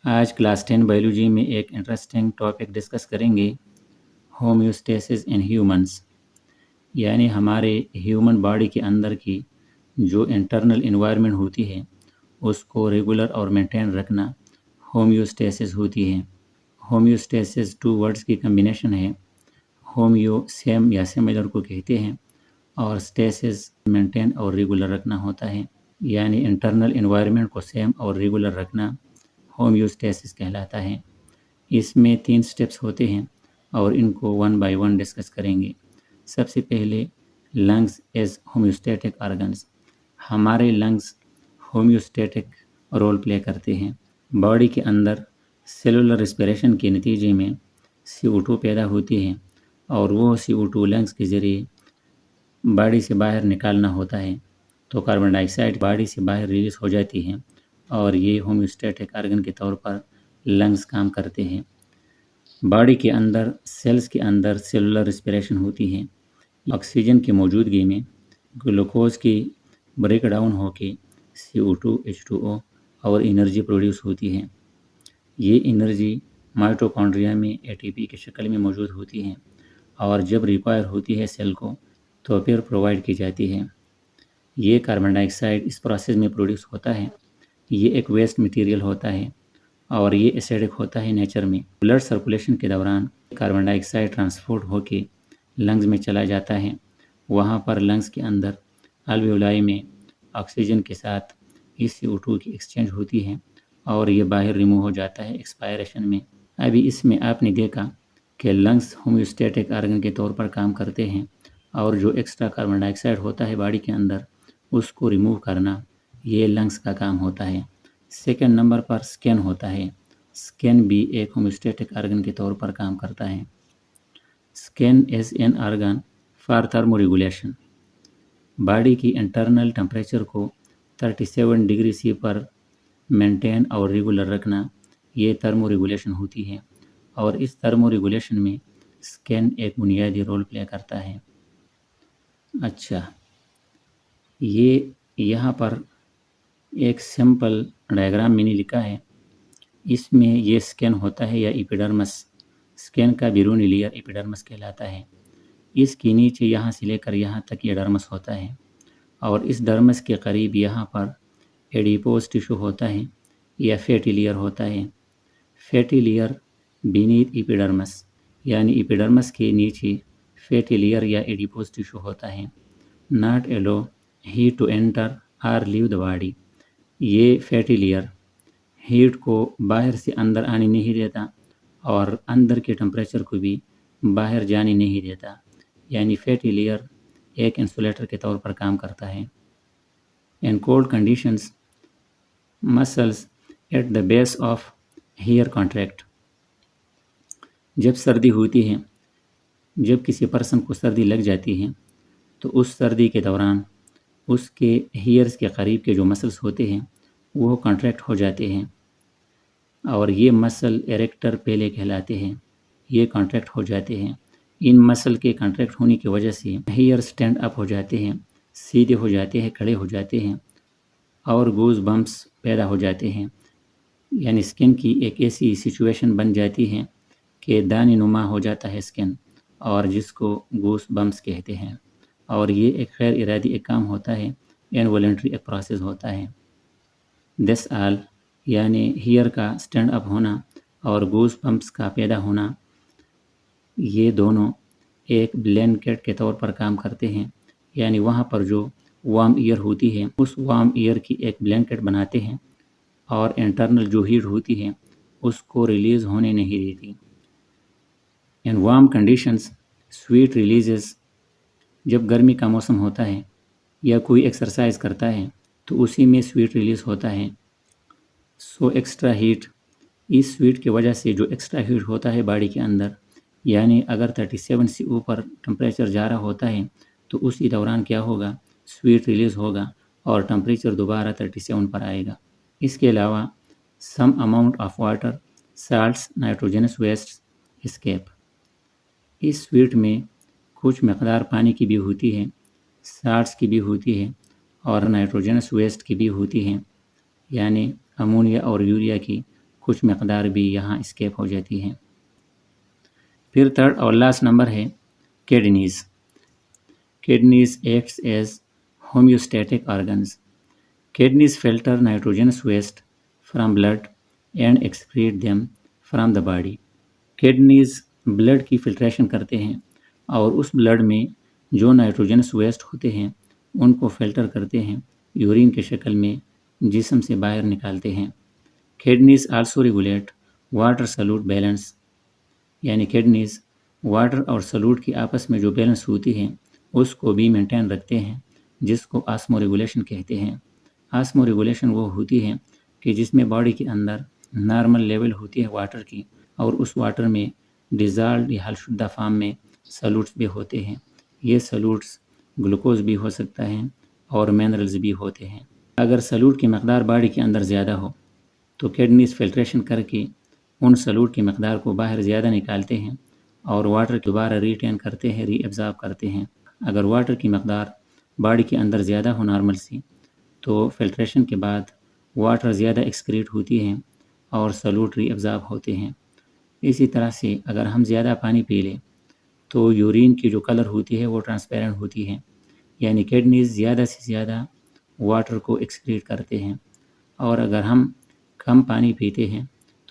آج class 10 biology میں ایک انٹرسٹنگ ٹاپک ڈسکس کریں گے، ہومیوسٹیسس ان ہیومنس، یعنی ہمارے ہیومن باڈی کے اندر کی جو انٹرنل انوائرمنٹ ہوتی ہے اس کو ریگولر اور مینٹین رکھنا ہومیوسٹیسس ہوتی ہے۔ ہومیوسٹیسس 2 ورڈز کی کمبینیشن ہے۔ ہومیو سیم یا سیملر کو کہتے ہیں اور اسٹیسس مینٹین اور ریگولر رکھنا ہوتا ہے، یعنی انٹرنل انوائرمنٹ کو سیم اور ریگولر رکھنا ہومیوسٹیسس کہلاتا ہے۔ اس میں 3 سٹیپس ہوتے ہیں اور ان کو 1 بائی 1 ڈسکس کریں گے۔ سب سے پہلے لنگز ایز ہومیوسٹیٹک آرگنز۔ ہمارے لنگز ہومیوسٹیٹک رول پلے کرتے ہیں۔ باڈی کے اندر سیلولر ریسپریشن کے نتیجے میں CO2 پیدا ہوتی ہے اور وہ CO2 لنگز کے ذریعے باڈی سے باہر نکالنا ہوتا ہے، تو کاربن ڈائی آکسائڈ باڈی سے باہر ریلیز ہو جاتی ہے اور یہ ہومیوسٹیٹک آرگن کے طور پر لنگز کام کرتے ہیں۔ باڈی کے اندر سیلز کے اندر سیلولر ریسپریشن ہوتی ہے۔ آکسیجن کی موجودگی میں گلوکوز کی بریک ڈاؤن ہو کے CO2 H2O اور انرجی پروڈیوس ہوتی ہے۔ یہ انرجی مائٹوکونڈریا میں ATP کی شکل میں موجود ہوتی ہے اور جب ریکوائر ہوتی ہے سیل کو تو پھر پرووائڈ کی جاتی ہے۔ یہ کاربن ڈائی آکسائڈ اس پروسیس میں پروڈیوس ہوتا ہے۔ یہ ایک ویسٹ مٹیریل ہوتا ہے اور یہ ایسیڈک ہوتا ہے نیچر میں۔ بلڈ سرکولیشن کے دوران کاربن ڈائی آکسائڈ ٹرانسپورٹ ہو کے لنگز میں چلا جاتا ہے۔ وہاں پر لنگز کے اندر الویولائی میں آکسیجن کے ساتھ اس CO2 کی ایکسچینج ہوتی ہے اور یہ باہر ریموو ہو جاتا ہے ایکسپائریشن میں۔ ابھی اس میں آپ نے دیکھا کہ لنگز ہومیوسٹیٹک آرگن کے طور پر کام کرتے ہیں اور جو ایکسٹرا کاربن ڈائی آکسائڈ ہوتا ہے باڈی کے اندر اس کو ریموو کرنا یہ لنگز کا کام ہوتا ہے۔ سیکنڈ نمبر پر سکن ہوتا ہے۔ سکن بھی ایک ہومیوسٹیٹک آرگن کے طور پر کام کرتا ہے۔ سکن is an organ for thermo regulation. Body کی انٹرنل ٹمپریچر کو 37 ڈگری سی پر مینٹین اور ریگولر رکھنا یہ تھرمو ریگولیشن ہوتی ہے اور اس تھرمو ریگولیشن میں سکن ایک بنیادی رول پلے کرتا ہے۔ اچھا، یہ یہاں پر ایک سمپل ڈائیگرام میں نے لکھا ہے۔ اس میں یہ سکن ہوتا ہے یا ایپیڈرمس، سکن کا بیرونی لیئر ایپیڈرمس کہلاتا ہے۔ اس کے نیچے یہاں سے لے کر یہاں تک یہ ڈرمس ہوتا ہے اور اس ڈرمس کے قریب یہاں پر ایڈیپوز ٹیشو ہوتا ہے یا فیٹی لیئر ہوتا ہے۔ فیٹی لیئر بینیتھ ایپیڈرمس، یعنی ایپیڈرمس کے نیچے فیٹی لیئر یا ایڈیپوز ٹیشو ہوتا ہے۔ Not allow heat to enter or leave the body. یہ فیٹی لیئر ہیٹ کو باہر سے اندر آنے نہیں دیتا اور اندر کے ٹمپریچر کو بھی باہر جانے نہیں دیتا، یعنی فیٹی لیئر ایک انسولیٹر کے طور پر کام کرتا ہے۔ In cold conditions muscles at the base of hair contract. جب سردی ہوتی ہے، جب کسی پرسن کو سردی لگ جاتی ہے تو اس سردی کے دوران اس کے ہیئرز کے قریب کے جو مسلز ہوتے ہیں وہ کانٹریکٹ ہو جاتے ہیں اور یہ مسل ایریکٹر پیلے کہلاتے ہیں۔ یہ کانٹریکٹ ہو جاتے ہیں۔ ان مسل کے کانٹریکٹ ہونے کی وجہ سے ہیئر سٹینڈ اپ ہو جاتے ہیں، سیدھے ہو جاتے ہیں، کھڑے ہو جاتے ہیں اور گوز بمپس پیدا ہو جاتے ہیں، یعنی سکن کی ایک ایسی سچویشن بن جاتی ہے کہ دانے نما ہو جاتا ہے سکن، اور جس کو گوز بمپس کہتے ہیں، اور یہ ایک غیر ارادی ایک کام ہوتا ہے، انوالنٹری ایک پروسیس ہوتا ہے۔ دس آل یعنی ہیئر کا سٹینڈ اپ ہونا اور گوز بمپس کا پیدا ہونا، یہ دونوں ایک بلینکٹ کے طور پر کام کرتے ہیں، یعنی وہاں پر جو وارم ایئر ہوتی ہے اس وارم ایئر کی ایک بلینکٹ بناتے ہیں اور انٹرنل جو ہیٹ ہوتی ہے اس کو ریلیز ہونے نہیں دیتی۔ ان وارم کنڈیشنز سویٹ ریلیزز۔ جب گرمی کا موسم ہوتا ہے یا کوئی ایکسرسائز کرتا ہے تو اسی میں سویٹ ریلیز ہوتا ہے۔ سو ایکسٹرا ہیٹ، اس سویٹ کی وجہ سے جو ایکسٹرا ہیٹ ہوتا ہے باڈی کے اندر، یعنی اگر 37 سے اوپر ٹمپریچر جا رہا ہوتا ہے تو اسی دوران کیا ہوگا، سویٹ ریلیز ہوگا اور ٹمپریچر دوبارہ 37 پر آئے گا۔ اس کے علاوہ some amount of water, salts, nitrogenous waste escape. اس سویٹ میں کچھ مقدار پانی کی بھی ہوتی ہے، سالٹس کی بھی ہوتی ہے اور نائٹروجنس ویسٹ کی بھی ہوتی ہے، یعنی امونیا اور یوریا کی کچھ مقدار بھی یہاں اسکیپ ہو جاتی ہیں۔ پھر تھرڈ اور لاسٹ نمبر ہے kidneys. Kidneys acts as homeostatic organs. Kidneys filter nitrogenous waste from blood and excrete them from the body. Kidneys blood کی فلٹریشن کرتے ہیں اور اس بلڈ میں جو نائٹروجنس ویسٹ ہوتے ہیں ان کو فلٹر کرتے ہیں، یورین کے شکل میں جسم سے باہر نکالتے ہیں۔ Kidneys also regulate water solute balance، یعنی کڈنیز واٹر اور سلوٹ کی آپس میں جو بیلنس ہوتی ہے اس کو بھی مینٹین رکھتے ہیں، جس کو آسمو ریگولیشن کہتے ہیں۔ آسمو ریگولیشن وہ ہوتی ہے کہ جس میں باڈی کے اندر نارمل لیول ہوتی ہے واٹر کی، اور اس واٹر میں ڈیزالڈ یا حل شدہ فارم میں سلوٹس بھی ہوتے ہیں۔ یہ سلوٹس گلوکوز بھی ہو سکتا ہے اور منرلز بھی ہوتے ہیں۔ اگر سلوٹ کی مقدار باڈی کے اندر زیادہ ہو تو کڈنیز فلٹریشن کر کے ان سلوٹ کی مقدار کو باہر زیادہ نکالتے ہیں اور واٹر دوبارہ ریٹین کرتے ہیں، ری ایبزارب کرتے ہیں۔ اگر واٹر کی مقدار باڈی کے اندر زیادہ ہو نارمل سے تو فلٹریشن کے بعد واٹر زیادہ ایکسکریٹ ہوتی ہیں اور سلوٹ ری ایبزارب ہوتے ہیں۔ اسی طرح سے اگر ہم زیادہ پانی پی لیں تو یورین کی جو کلر ہوتی ہے وہ ٹرانسپیرنٹ ہوتی ہے، یعنی کڈنیز زیادہ سے زیادہ واٹر کو ایکسکریٹ کرتے ہیں۔ اور اگر ہم کم پانی پیتے ہیں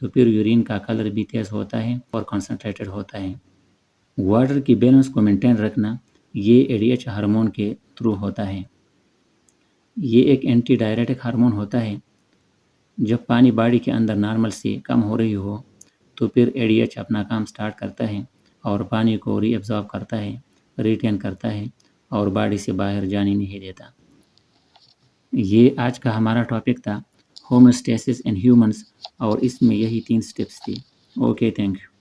تو پھر یورین کا کلر بھی تیز ہوتا ہے اور کنسنٹریٹڈ ہوتا ہے۔ واٹر کی بیلنس کو مینٹین رکھنا یہ ADH ہارمون کے تھرو ہوتا ہے۔ یہ ایک اینٹی ڈائریٹک ہارمون ہوتا ہے۔ جب پانی باڈی کے اندر نارمل سے کم ہو رہی ہو تو پھر ADH اپنا کام سٹارٹ کرتا ہے اور پانی کو ری ایبزارب کرتا ہے، ریٹین کرتا ہے اور باڈی سے باہر جانے نہیں دیتا۔ یہ آج کا ہمارا ٹاپک تھا ہومیوسٹیسس ان ہیومنز، اور اس میں یہی 3 سٹیپس تھے۔ Okay, thank you.